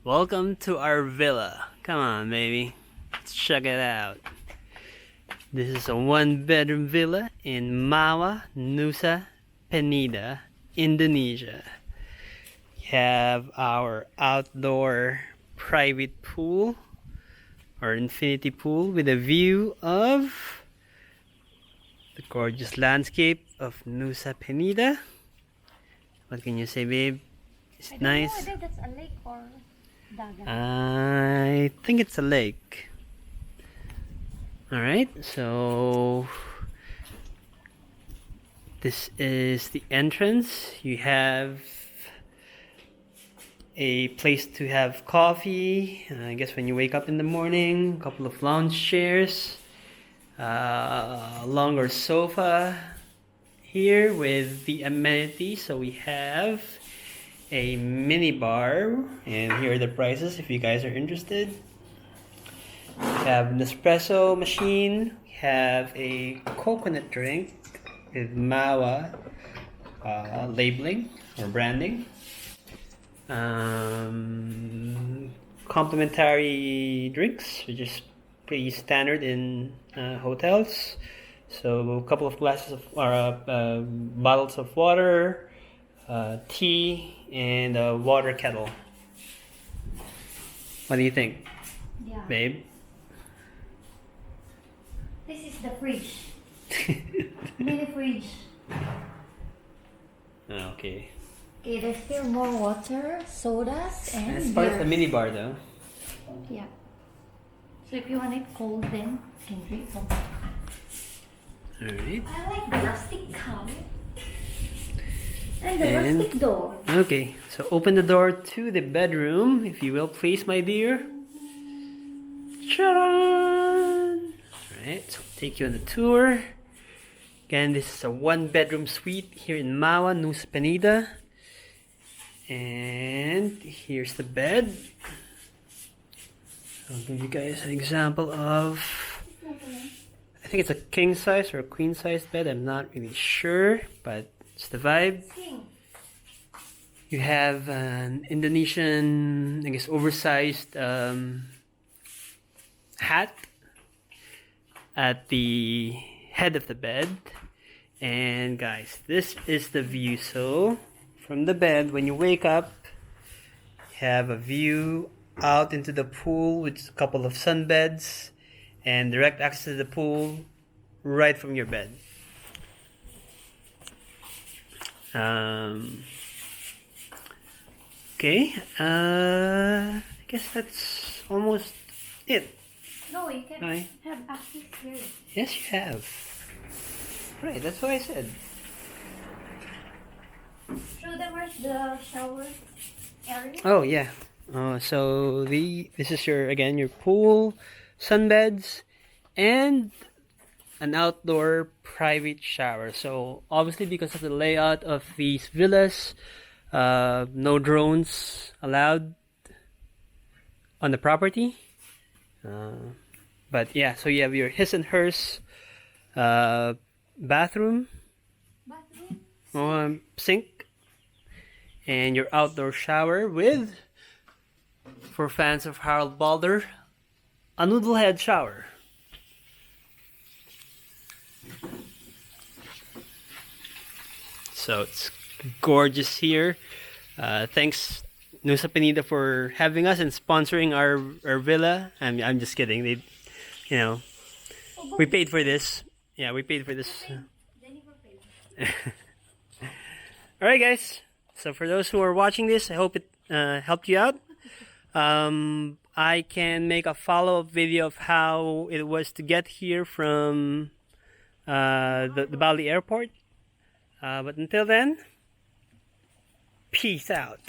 Welcome to our villa. Come on, baby. Let's check it out. This is a one-bedroom villa in Maua, Nusa Penida, Indonesia. We have our outdoor private pool or infinity pool with a view of the gorgeous landscape of Nusa Penida. What can you say, babe? Is it nice? I think that's a lake or dagat. I think it's a lake. Alright, so this is the entrance. You have a place to have coffee, I guess when you wake up in the morning, a couple of lounge chairs, a longer sofa here with the amenities. So we have a mini bar, and here are the prices if you guys are interested. We have an espresso machine. We have a coconut drink with Maua labeling or branding. Complimentary drinks, which is pretty standard in hotels. So a couple of glasses of bottles of water, tea, and a water kettle. What do you think, Yeah. babe? This is the fridge. Mini fridge. Okay. Okay, there's still more water, sodas, and It's part of the beers. mini bar though. Yeah. So if you want it cold, then you can drink from it. Alright. I like the rustic cup. And the And- rustic door. Okay, so open the door to the bedroom, if you will, please, my dear. Tcharam! Alright, so take you on the tour. Again, this is a one-bedroom suite here in Maua, Nusa Penida. And here's the bed. I'll give you guys an example of, I think it's a king size or a queen size bed. I'm not really sure, but it's the vibe. King. You have an Indonesian, I guess, oversized hat at the head of the bed. And guys, this is the view. So from the bed, when you wake up, you have a view out into the pool with a couple of sunbeds and direct access to the pool right from your bed. Okay, I guess that's almost it. No, you can Hi. have access here. Yes, you have. Right, that's what I said. Show them where's the shower area. Oh yeah. So this is your pool, sunbeds, and an outdoor private shower. So obviously, because of the layout of these villas, no drones allowed on the property. But yeah, so you have your his and hers bathroom, sink, and your outdoor shower with, for fans of Harold Balder, a noodle head shower. So it's gorgeous here. Thanks, Nusa Penida, for having us and sponsoring our villa. I'm just kidding. They, you know, we paid for this. Yeah, we paid for this. All right, guys. So for those who are watching this, I hope it helped you out. I can make a follow-up video of how it was to get here from the Bali airport. But until then, peace out.